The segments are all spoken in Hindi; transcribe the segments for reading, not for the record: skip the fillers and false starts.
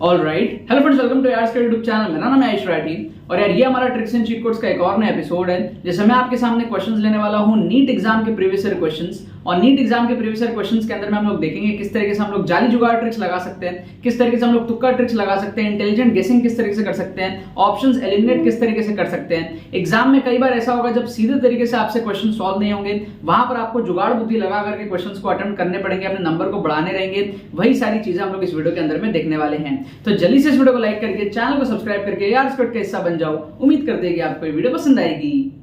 Alright, hello friends, welcome to यार्स का यूट्यूब चैनल। मेरा नाम है आयुष राठी और यार ये हमारा ट्रिक्स एंड चीट कोड्स का एक और नया एपिसोड है जिसमें मैं आपके सामने क्वेश्चंस लेने वाला हूँ नीट एग्जाम के प्रीवियस ईयर क्वेश्चंस। और नीट एग्जाम के प्रीवियस ईयर क्वेश्चंस के अंदर में हम लोग देखेंगे किस तरीके से हम लोग जाली जुगाड़ ट्रिक्स लगा सकते हैं, किस तरीके से हम लोग तुक्का ट्रिक्स लगा सकते हैं, इंटेलिजेंट गेसिंग किस तरीके से कर सकते हैं, ऑप्शंस एलिमिनेट किस तरीके से कर सकते हैं। एग्जाम में कई बार ऐसा होगा जब सीधे तरीके से आपसे क्वेश्चन सॉल्व नहीं होंगे, वहां पर आपको जुगाड़ बुद्धि लगा करके क्वेश्चंस को अटेम्प्ट करने पड़ेंगे, अपने नंबर को बढ़ाने रहेंगे। वही सारी चीजें हम लोग इस वीडियो के अंदर में देखने वाले हैं। तो जल्दी से इस वीडियो को लाइक करके चैनल को सब्सक्राइब करके यार स्क्वाड का हिस्सा बन जाओ। उम्मीद करते हैं कि आपको ये वीडियो पसंद आएगी।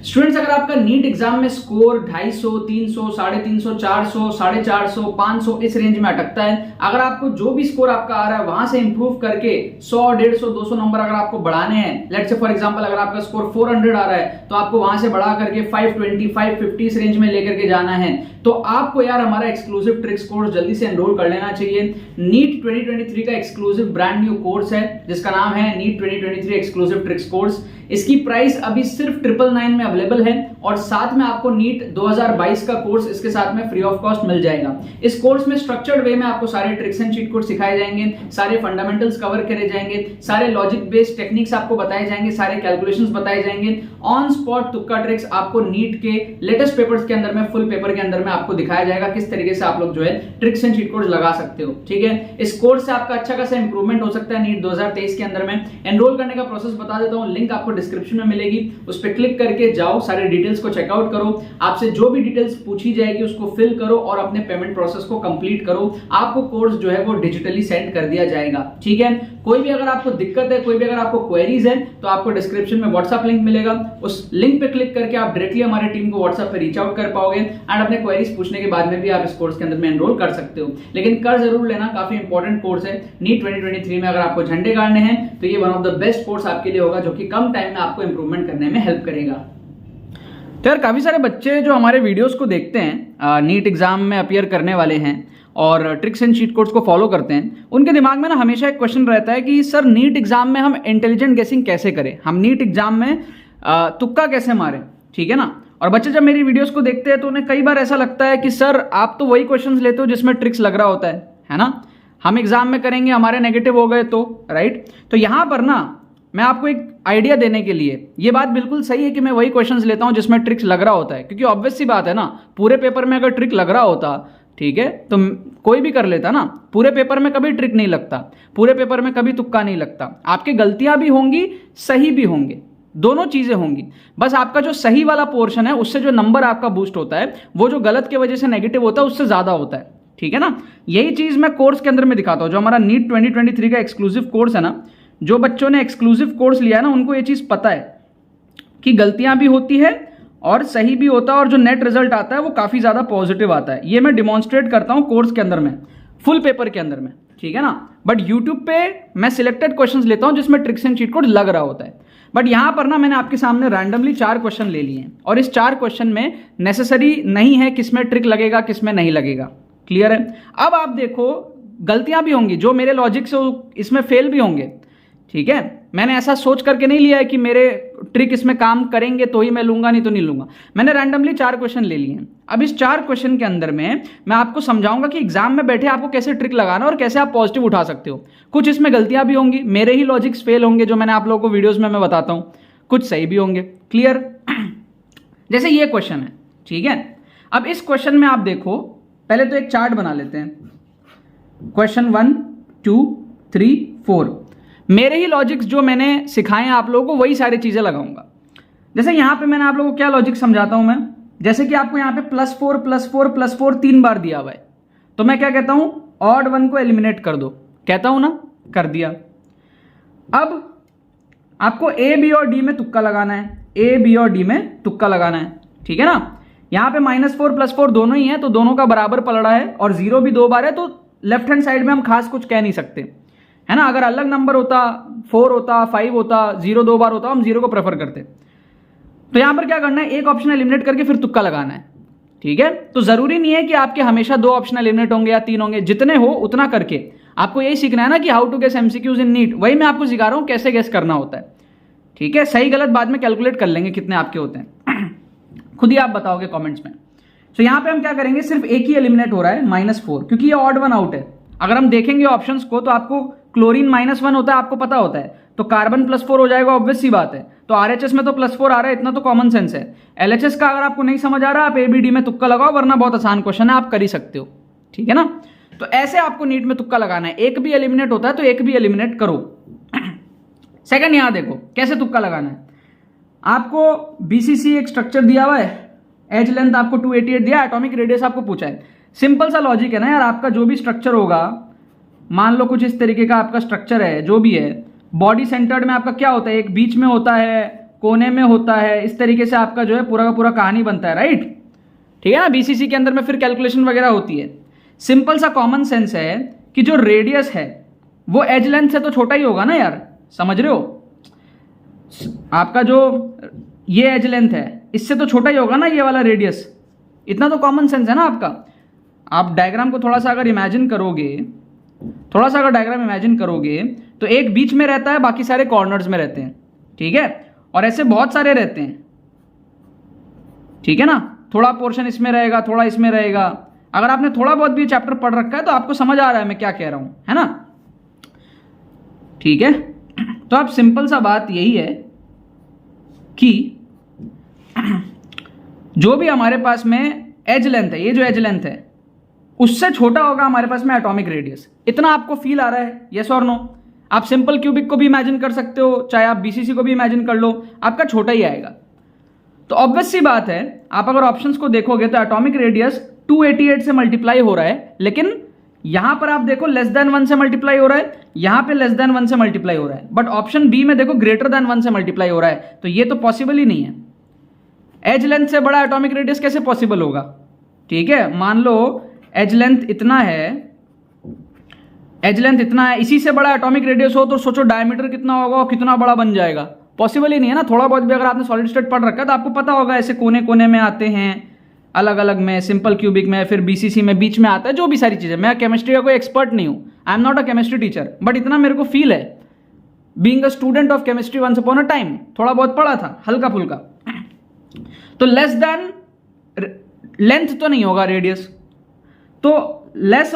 स्टूडेंट्स, अगर आपका नीट एग्जाम में स्कोर 250, 300, 350, 400, 450, 500 इस रेंज में अटकता है, अगर आपको जो भी स्कोर आपका आ रहा है वहां से इंप्रूव करके 100, 150, 200 नंबर अगर आपको बढ़ाने हैं, लेट्स से फॉर एग्जांपल अगर आपका स्कोर 400 आ रहा है तो आपको वहां से बढ़ा करके 520, 550 इस रेंज में लेकर के जाना है, तो आपको यार हमारा एक्सक्लूसिव ट्रिक्स कोर्स जल्दी से एनरोल कर लेना चाहिए। नीट 2023 का एक्सक्लूसिव ब्रांड न्यू कोर्स है जिसका नाम है नीट 2023 एक्सक्लूसिव ट्रिक्स कोर्स। इसकी प्राइस अभी सिर्फ 999 में अवेलेबल है और साथ में आपको नीट 2022 का कोर्स इसके साथ में फ्री ऑफ कॉस्ट मिल जाएगा। इस कोर्स में स्ट्रक्चर्ड वे में आपको सारे ट्रिक्स एंड चीट कोड सिखाए जाएंगे, सारे फंडामेंटल्स कवर करे जाएंगे, सारे लॉजिक बेस्ड टेक्निक्स आपको बताए जाएंगे, सारे कैलकुलेशंस बताए जाएंगे, ऑन स्पॉट तुक्का ट्रिक्स आपको नीट के लेटेस्ट पेपर्स के अंदर में, फुल पेपर के अंदर में आपको दिखाया जाएगा किस तरीके से आप लोग जो है ट्रिक्स एंड चीट कोड्स लगा सकते हो। ठीक है, इस कोर्स से आपका अच्छा खासा इंप्रूवमेंट हो सकता है नीट 2023 के अंदर में। एनरोल करने का प्रोसेस बता देता हूं, लिंक आपको डिस्क्रिप्शन में मिलेगी, उस पर क्लिक करके जाओ, सारे डिटेल्स को चेकआउट करो, आपसे जो भी डिटेल्स पूछी जाएगी उसको फिल करो और अपने पेमेंट प्रोसेस को कंप्लीट करो। आपको कोर्स जो है वो डिजिटली सेंड कर दिया जाएगा। ठीक है, कोई भी अगर आपको दिक्कत है, कोई भी अगर आपको क्वेरीज है तो आपको डिस्क्रिप्शन में व्हाट्सएप लिंक मिलेगा, उस लिंक पे क्लिक करके आप डायरेक्टली हमारी टीम को व्हाट्सएप पे रीच आउट कर पाओगे एंड अपने क्वेरीज पूछने के बाद में भी आप इस कोर्स के अंदर में एनरोल कर सकते हो। लेकिन कर जरूर लेना, काफी इंपॉर्टेंट कोर्स है। नीट 2023 में अगर आपको झंडे गाड़ने हैं तो ये one of the best course आपके लिए होगा जो कि कम टाइम में आपको इंप्रूवमेंट करने में हेल्प करेगा। तो यार काफी सारे बच्चे जो हमारे वीडियोस को देखते हैं, नीट एग्जाम में अपीयर करने वाले हैं और ट्रिक्स एंड चीट कोड्स को फॉलो करते हैं, उनके दिमाग में ना हमेशा एक क्वेश्चन रहता है कि सर नीट एग्जाम में हम इंटेलिजेंट गेसिंग कैसे करें, हम नीट एग्जाम में तुक्का कैसे मारें। ठीक है ना, और बच्चे जब मेरी वीडियोस को देखते हैं तो उन्हें कई बार ऐसा लगता है कि सर आप तो वही क्वेश्चंस लेते हो जिसमें ट्रिक्स लग रहा होता है ना, हम एग्जाम में करेंगे हमारे नेगेटिव हो गए तो राइट। तो यहां पर ना मैं आपको एक आइडिया देने के लिए, ये बात बिल्कुल सही है कि मैं वही क्वेश्चंस लेता हूं जिसमें ट्रिक्स लग रहा होता है, क्योंकि ऑब्वियस सी बात है ना, पूरे पेपर में अगर ट्रिक लग रहा होता, ठीक है, तो कोई भी कर लेता ना। पूरे पेपर में कभी ट्रिक नहीं लगता, पूरे पेपर में कभी तुक्का नहीं लगता। आपकी गलतियां भी होंगी, सही भी होंगे, दोनों चीजें होंगी। बस आपका जो सही वाला पोर्शन है उससे जो नंबर आपका बूस्ट होता है, वो जो गलत की वजह से नेगेटिव होता है उससे ज्यादा होता है। ठीक है ना, यही चीज मैं कोर्स के अंदर में दिखाता हूं। जो हमारा नीट 2023 का एक्सक्लूसिव कोर्स है ना, जो बच्चों ने एक्सक्लूसिव कोर्स लिया है ना, उनको ये चीज पता है कि गलतियां भी होती है और सही भी होता है और जो नेट रिजल्ट आता है वो काफी ज्यादा पॉजिटिव आता है। ये मैं डिमॉन्स्ट्रेट करता हूं कोर्स के अंदर में, फुल पेपर के अंदर में। ठीक है ना, बट यूट्यूब पे मैं सिलेक्टेड क्वेश्चंस लेता हूं जिसमें ट्रिक्स एंड चीट कोड लग रहा होता है। बट यहां पर ना मैंने आपके सामने रैंडमली 4 क्वेश्चन ले लिए हैं और इस 4 क्वेश्चन में नेसेसरी नहीं है किसमें ट्रिक लगेगा किसमें नहीं लगेगा। क्लियर है? अब आप देखो, गलतियां भी होंगी, जो मेरे लॉजिक से इसमें फेल भी होंगे। ठीक है, मैंने ऐसा सोच करके नहीं लिया है कि मेरे ट्रिक इसमें काम करेंगे तो ही मैं लूंगा, नहीं तो नहीं लूंगा। मैंने रैंडमली 4 क्वेश्चन ले लिए हैं। अब इस 4 क्वेश्चन के अंदर में मैं आपको समझाऊंगा कि एग्जाम में बैठे आपको कैसे ट्रिक लगाना और कैसे आप पॉजिटिव उठा सकते हो। कुछ इसमें गलतियां भी होंगी, मेरे ही लॉजिक्स फेल होंगे जो मैंने आप लोगों को वीडियोज में मैं बताता हूं, कुछ सही भी होंगे। क्लियर? जैसे ये क्वेश्चन है, ठीक है, अब इस क्वेश्चन में आप देखो, पहले तो एक चार्ट बना लेते हैं। क्वेश्चन 1, 2, 3, 4, मेरे ही लॉजिक्स जो मैंने सिखाए हैं आप लोगों को वही सारी चीजें लगाऊंगा। जैसे यहां पे मैंने आप लोगों को क्या लॉजिक समझाता हूं मैं, जैसे कि आपको यहां पे +4 +4 +4 3 बार दिया हुआ है, तो मैं क्या कहता हूं, ऑड 1 को एलिमिनेट कर दो, कहता हूं ना, कर दिया। अब आपको ए, बी और डी में तुक्का लगाना है, ए, बी और डी में तुक्का लगाना है। ठीक है ना, यहां पे -4 +4 दोनों ही है तो दोनों का बराबर पलड़ा है और 0 भी 2 बार है, तो लेफ्ट हैंड साइड में हम खास कुछ कह नहीं सकते, है ना। अगर अलग नंबर होता, 4 होता, 5 होता, 0 2 बार होता, हम 0 को प्रेफर करते। तो यहां पर क्या करना है, एक ऑप्शन एलिमिनेट करके फिर तुक्का लगाना है। ठीक है, तो जरूरी नहीं है कि आपके हमेशा 2 ऑप्शन एलिमिनेट होंगे या 3 होंगे, जितने हो उतना करके आपको यही सीखना है ना कि how to guess MCQs in NEET. वही मैं आपको सिखा रहा हूं कैसे गेस करना होता है। ठीक है, सही गलत बाद में कैलकुलेट कर लेंगे कितने आपके होते हैं। खुद ही आप बताओगे कमेंट्स में। तो यहां पे हम क्या करेंगे, सिर्फ एक ही एलिमिनेट हो रहा है -4, क्योंकि ये ऑड वन आउट है। अगर हम देखेंगे ऑप्शंस को तो आपको क्लोरीन -1 होता है, आपको पता होता है, तो कार्बन +4 हो जाएगा, ऑब्वियस सी बात है। तो RHS में तो +4 आ रहा है, इतना तो कॉमन सेंस है। LHS का अगर आपको नहीं समझ आ रहा, आप ABD में तुक्का लगाओ, वरना बहुत आसान क्वेश्चन है, आप कर ही सकते हो, ठीक है ना। तो ऐसे आपको नीट में तुक्का लगाना है, एक भी एलिमिनेट होता है तो एक भी एलिमिनेट करो। सेकंड यहां देखो कैसे तुक्का लगाना है। आपको BCC एक स्ट्रक्चर दिया हुआ है, एज लेंथ आपको 288 दिया, एटॉमिक रेडियस आपको पूछा है। सिंपल सा लॉजिक है ना यार, आपका जो भी स्ट्रक्चर होगा, मान लो कुछ इस तरीके का आपका स्ट्रक्चर है, जो भी है, बॉडी सेंटर्ड में आपका क्या होता है, एक बीच में होता है, कोने में होता है, इस तरीके से आपका जो है पूरा का पूरा कहानी बनता है, राइट। ठीक है ना। BCC के अंदर में फिर कैलकुलेशन वगैरह होती है। सिंपल सा कॉमन सेंस है कि जो रेडियस है वो एज लेंथ से तो छोटा ही होगा ना यार, समझ रहे हो। आपका जो ये एज लेंथ है इससे तो छोटा ही होगा ना ये वाला रेडियस, इतना तो कॉमन सेंस है ना आपका। आप डायग्राम को थोड़ा सा अगर इमेजिन करोगे, थोड़ा सा अगर डायग्राम इमेजिन करोगे तो एक बीच में रहता है, बाकी सारे कॉर्नर्स में रहते हैं, ठीक है, और ऐसे बहुत सारे रहते हैं, ठीक है ना। थोड़ा पोर्शन इसमें रहेगा, थोड़ा इसमें रहेगा। अगर आपने थोड़ा बहुत भी चैप्टर पढ़ रखा है तो आपको समझ आ रहा है मैं क्या कह रहा हूं, है ना, ठीक है। तो अब सिंपल सा बात यही है कि जो भी हमारे पास में एज लेंथ है, ये जो एज लेंथ है उससे छोटा होगा हमारे पास में एटॉमिक रेडियस। इतना आपको फील आ रहा है, यस और नो। आप सिंपल क्यूबिक को भी इमेजिन कर सकते हो, चाहे आप BCC को भी इमेजिन कर लो, आपका छोटा ही आएगा। तो ऑब्वियस सी बात है, आप अगर ऑप्शंस को देखोगे तो एटॉमिक रेडियस 288 से मल्टीप्लाई हो रहा है, लेकिन यहां पर आप देखो <1 से मल्टीप्लाई हो रहा है, यहां पे <1 से मल्टीप्लाई हो रहा है, बट ऑप्शन बी में देखो <1 से मल्टीप्लाई हो रहा है। तो ये तो पॉसिबल ही नहीं है। एज लेंथ से बड़ा एटॉमिक रेडियस कैसे पॉसिबल होगा, ठीक है। मान लो एज लेंथ इतना है, एज लेंथ इतना है, इसी से बड़ा एटॉमिक रेडियस हो तो सोचो डायमीटर कितना होगा और कितना बड़ा बन जाएगा, पॉसिबल ही नहीं है ना। थोड़ा बहुत भी अगर आपने सॉलिड स्टेट पढ़ रखा है तो आपको पता होगा ऐसे कोने कोने में आते हैं, अलग अलग में, सिंपल क्यूबिक में, फिर BCC में बीच में आता है, जो भी सारी चीजें। मैं केमिस्ट्री का कोई एक्सपर्ट नहीं हूं, I am not a chemistry teacher, but इतना मेरे को फील है, being a student of chemistry once upon a time, थोड़ा बहुत पढ़ा था हल्का फुल्का। तो लेस देन लेंथ तो नहीं होगा रेडियस, तो लेस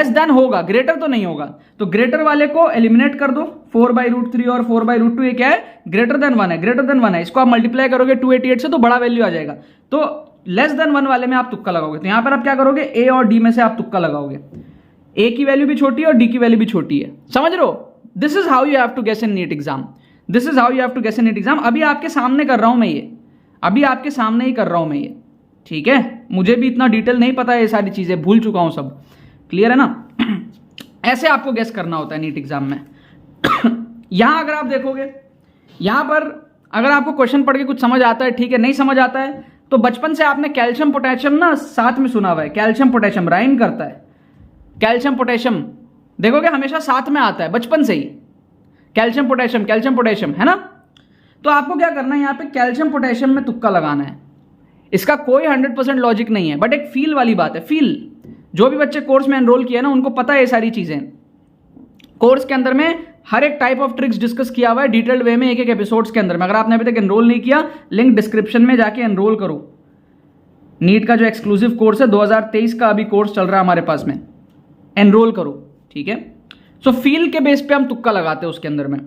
देन होगा, ग्रेटर तो नहीं होगा। तो ग्रेटर वाले को एलिमिनेट कर दो, 4/√3 और 4/√2, ये क्या है, ग्रेटर देन 1 है, ग्रेटर देन 1 है। इसको आप मल्टीप्लाई करोगे 288 से तो बड़ा वैल्यू आ जाएगा। तो लेस देन 1 वाले में आप तुक्का लगाओगे। तो यहां पर आप क्या करोगे, A और D में से आप तुक्का लगाओगे। A की वैल्यू भी छोटी है और D की वैल्यू भी छोटी है, समझ रहे हो। This is how you have to guess in NEET exam, this is how you have to guess in NEET exam. अभी आपके सामने कर रहा हूं मैं ये, अभी आपके सामने ही कर रहा हूं मैं ये, ठीक है। मुझे भी इतना डिटेल नहीं पता है, ये सारी चीजें भूल चुका हूं सब, क्लियर है ना। ऐसे आपको गेस करना होता है नीट एग्जाम में। यहां अगर आप देखोगे, यहां पर अगर आपको क्वेश्चन पढ़ के कुछ समझ आता है, ठीक है, नहीं समझ आता है तो बचपन से आपने कैल्शियम पोटेशियम ना साथ में सुना हुआ है, कैल्शियम पोटेशियम राइम करता है, कैल्शियम पोटेशियम देखोगे हमेशा साथ में आता है बचपन से ही, कैल्शियम पोटेशियम, है ना। तो आपको क्या करना है, यहां पे कैल्शियम पोटेशियम में तुक्का लगाना है। इसका कोई 100% लॉजिक नहीं है, बट एक फील वाली बात है, फील। जो भी बच्चे कोर्स में एनरोल किया ना उनको पता है ये सारी चीजें। कोर्स के अंदर में हर एक टाइप ऑफ ट्रिक्स डिस्कस किया हुआ है डिटेल्ड वे में, एक एक एपिसोड्स के अंदर में। अगर आपने अभी तक एनरोल नहीं किया, लिंक डिस्क्रिप्शन में जाके एनरोल करो। नीट का जो एक्सक्लूसिव कोर्स है 2023 का अभी कोर्स चल रहा है हमारे पास में, एनरोल करो, ठीक है। सो फील के बेस पे हम तुक्का लगाते हैं उसके अंदर में।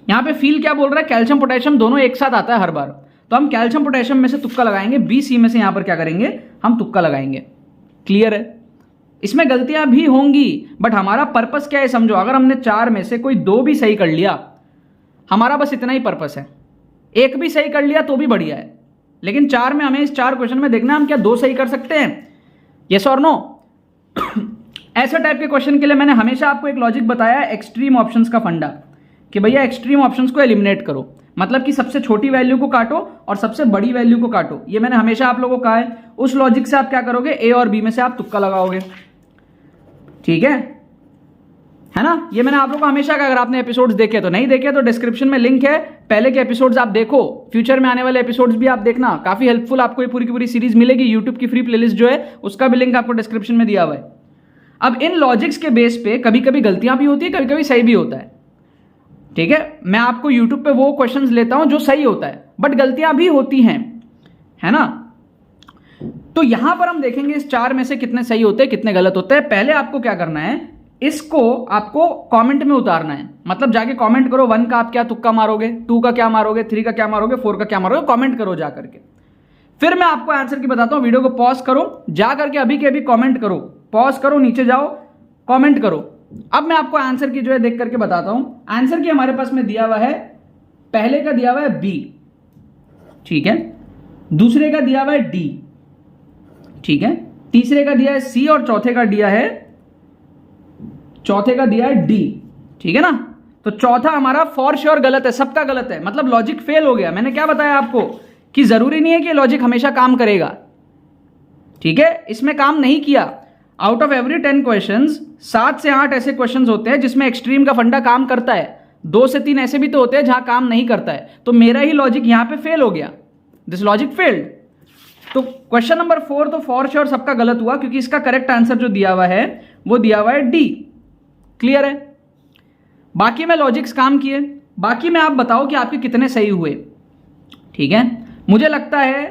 यहां पे फील क्या बोल रहा है, कैल्शियम पोटेशियम दोनों एक साथ आता है हर बार, तो हम कैल्शियम पोटेशियम में से तुक्का लगाएंगे, BC में से यहां पर क्या करेंगे, हम तुक्का लगाएंगे, क्लियर है। इसमें गलतियां भी होंगी, बट हमारा पर्पस क्या है समझो। अगर हमने 4 में से कोई 2 भी सही कर लिया, हमारा बस इतना ही पर्पस है। 1 भी सही कर लिया तो भी बढ़िया है, लेकिन 4 में हमें इस 4 क्वेश्चन में देखना है हम क्या 2 सही कर सकते हैं, यस और नो। ऐसे टाइप के क्वेश्चन के लिए मैंने हमेशा आपको एक लॉजिक बताया है, एक्सट्रीम ऑप्शंस का फंडा, कि भैया एक्सट्रीम ऑप्शंस को एलिमिनेट करो, मतलब कि सबसे छोटी वैल्यू को काटो और सबसे बड़ी वैल्यू को काटो। ये मैंने हमेशा आप लोगों को कहा है। उस लॉजिक से आप क्या करोगे, A और B में से आप तुक्का लगाओगे, ठीक है ना। ये मैंने आप लोगों को हमेशा कहा। अगर आपने एपिसोड्स देखे तो, नहीं देखे तो डिस्क्रिप्शन में लिंक है, पहले के एपिसोड्स आप देखो, फ्यूचर में आने वाले एपिसोड्स भी आप देखना, काफी हेल्पफुल आपको ये पूरी की पूरी सीरीज मिलेगी। यूट्यूब की फ्री प्लेलिस्ट जो है उसका भी लिंक आपको डिस्क्रिप्शन में दिया हुआ है। अब इन लॉजिक्स के बेस पे कभी कभी गलतियां भी होती है, कभी कभी सही भी होता है, ठीक है। मैं आपको यूट्यूब पे वो क्वेश्चंस लेता हूं जो सही होता है, बट गलतियां भी होती हैं, है ना। तो यहां पर हम देखेंगे इस 4 में से कितने सही होते हैं कितने गलत होते हैं। पहले आपको क्या करना है, इसको आपको कमेंट में उतारना है, मतलब जाके कमेंट करो 1 का आप क्या तुक्का मारोगे, 2 का क्या मारोगे, 3 का क्या मारोगे, 4 का क्या मारोगे, कमेंट करो जा करके। फिर मैं आपको आंसर की बताता हूं। वीडियो को पॉज करो, जा करके अभी के अभी कमेंट करो, पॉज करो, नीचे जाओ, कमेंट करो। अब मैं आपको आंसर की जो है देख करके बताता हूं। आंसर की हमारे पास में दिया हुआ है, पहले का दिया हुआ है बी, ठीक है, दूसरे का दिया हुआ है डी, ठीक है, तीसरे का दिया है सी और चौथे का दिया है डी, ठीक है ना। तो चौथा हमारा फॉर श्योर गलत है, सबका गलत है, मतलब लॉजिक फेल हो गया। मैंने क्या बताया आपको कि जरूरी नहीं है कि लॉजिक हमेशा काम करेगा, ठीक है, इसमें काम नहीं किया। आउट ऑफ एवरी 10 क्वेश्चंस 7 से 8 ऐसे क्वेश्चंस होते हैं जिसमें एक्सट्रीम का फंडा काम करता है, 2 से 3 ऐसे भी तो होते हैं जहां काम नहीं करता है। तो मेरा ही लॉजिक यहां पे फेल हो गया, दिस लॉजिक फेल्ड। तो क्वेश्चन नंबर 4 तो फॉर श्योर सबका गलत हुआ, क्योंकि इसका करेक्ट आंसर जो दिया हुआ है वो दिया हुआ है डी। क्लियर है। बाकी में लॉजिक्स काम किए, बाकी में आप बताओ कि आपके कितने सही हुए, ठीक है। मुझे लगता है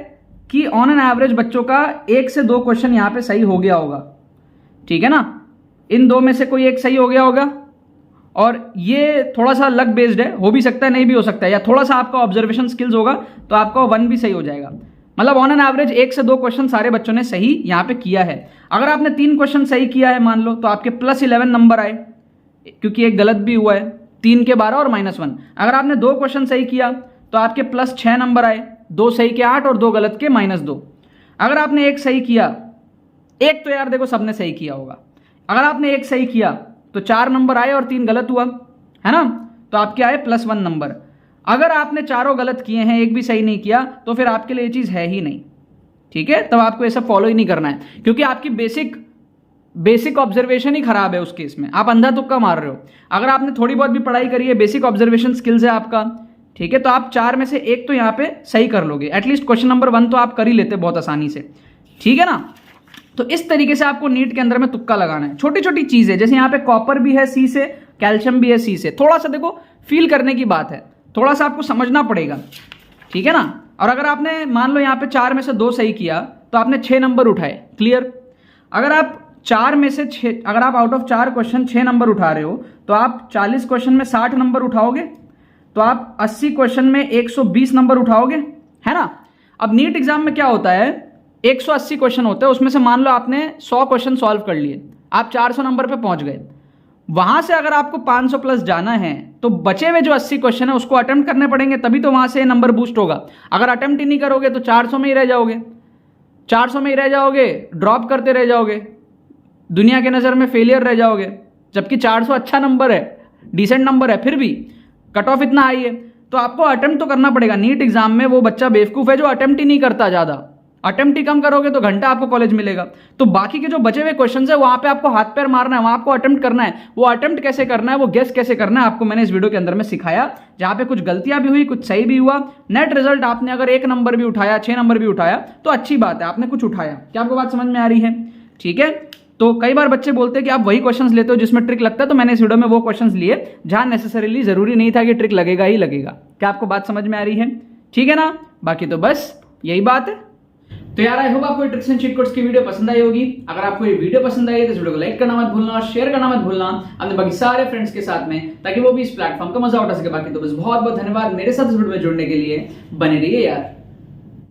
कि ऑन एन एवरेज बच्चों का 1 से 2 क्वेश्चन यहां पे सही हो गया होगा, ठीक है ना। इन 2 में से कोई एक सही हो गया होगा, और ये थोड़ा सा लक बेस्ड है, हो भी सकता है नहीं भी हो सकता है, या थोड़ा सा आपका ऑब्जर्वेशन स्किल्स होगा तो आपका 1 भी सही हो जाएगा। मतलब ऑन एन एवरेज 1 से 2 क्वेश्चन सारे बच्चों ने सही यहां पे किया है। अगर आपने 3 क्वेश्चन सही किया है मान लो, तो आपके +11 नंबर आए, क्योंकि एक गलत भी हुआ है, 3 के 12 और -1। अगर आपने 2 क्वेश्चन सही किया तो आपके +6 नंबर आए, 2 सही के 8 और 2 गलत के -2। अगर आपने 1 सही किया, एक तो यार देखो सबने सही किया होगा, अगर आपने 1 सही किया तो 4 नंबर आए और 3 गलत हुआ, है ना, तो आपके आए +1 नंबर। अगर आपने चारों गलत किए हैं, एक भी सही नहीं किया, तो फिर आपके लिए ये चीज है ही नहीं, ठीक है। तब आपको ये सब फॉलो ही नहीं करना है, क्योंकि आपकी बेसिक ऑब्जर्वेशन ही खराब है उस केस में, आप अंधा तुक्का मार रहे हो। अगर आपने थोड़ी बहुत भी पढ़ाई करी है, बेसिक ऑब्जर्वेशन स्किल्स है आपका, ठीक है, तो आप 4 में से 1 तो यहां पे सही कर लोगे। एटलीस्ट क्वेश्चन नंबर 1 तो आप कर ही लेते बहुत आसानी से, ठीक है ना। तो इस तरीके से आपको नीट के अंदर में तुक्का लगाना है। छोटी छोटी चीजें, जैसे यहाँ पे कॉपर भी है सी से, कैल्शियम भी है सी से, थोड़ा सा देखो फील करने की बात है, थोड़ा सा आपको समझना पड़ेगा, ठीक है ना। और अगर आपने मान लो यहाँ पे 4 में से 2 सही किया तो आपने 6 नंबर उठाए, क्लियर। अगर आप 4 में से 6, अगर आप आउट ऑफ 4 क्वेश्चन 6 नंबर उठा रहे हो, तो आप 40 क्वेश्चन में 60 नंबर उठाओगे, तो आप 80 क्वेश्चन में 120 नंबर उठाओगे, है ना। अब नीट एग्जाम में क्या होता है, 180 क्वेश्चन होते हैं, उसमें से मान लो आपने 100 क्वेश्चन सॉल्व कर लिए, आप 400 नंबर पे पहुंच गए। वहां से अगर आपको 500 प्लस जाना है तो बचे हुए जो 80 क्वेश्चन है उसको अटेम्प्ट करने पड़ेंगे, तभी तो वहां से नंबर बूस्ट होगा। अगर अटेम्प्ट ही नहीं करोगे तो 400 में ही रह जाओगे, 400 में ही रह जाओगे, ड्रॉप करते रह जाओगे, दुनिया के नज़र में फेलियर रह जाओगे। जबकि 400 अच्छा नंबर है, डिसेंट नंबर है, फिर भी कट ऑफ इतना हाई है, तो आपको अटेम्प्ट तो करना पड़ेगा। नीट एग्जाम में वो बच्चा बेवकूफ़ है जो अटेम्प्ट ही नहीं करता, ज़्यादा अटेम्प्ट ही कम करोगे तो घंटा आपको कॉलेज मिलेगा। तो बाकी के जो बचे हुए क्वेश्चंस है वहां पे आपको हाथ पैर मारना है, वहां आपको अटेम्प्ट करना है। वो अटेम्प्ट कैसे करना है, वो गेस कैसे करना है, आपको मैंने इस वीडियो के अंदर में सिखाया, जहां पे कुछ गलतियां भी हुई, कुछ सही भी हुआ। नेट रिजल्ट आपने अगर 1 नंबर भी उठाया, 6 नंबर भी उठाया तो अच्छी बात है, आपने कुछ उठाया। क्या आपको बात समझ में आ रही है, ठीक है। तो कई बार बच्चे बोलते हैं कि आप वही क्वेश्चंस लेते हो जिसमें ट्रिक लगता है, तो मैंने इस वीडियो में वो क्वेश्चंस लिए जहां नेसेसरीली जरूरी नहीं था कि ट्रिक लगेगा ही लगेगा। क्या आपको बात समझ में आ रही है, ठीक है ना। बाकी तो बस यही बात है। तो यार आई होप आपको ट्रिक्स एंड चीट कोड्स की वीडियो पसंद आई होगी। अगर आपको ये वीडियो पसंद आई है तो इस वीडियो को लाइक करना मत भूलना और शेयर करना मत भूलना अपने बाकी सारे फ्रेंड्स के साथ में, ताकि वो भी इस प्लेटफॉर्म का मजा उठा सके। बाकी तो बस बहुत बहुत धन्यवाद मेरे साथ इस वीडियो में जुड़ने के लिए, बने रहिए यार।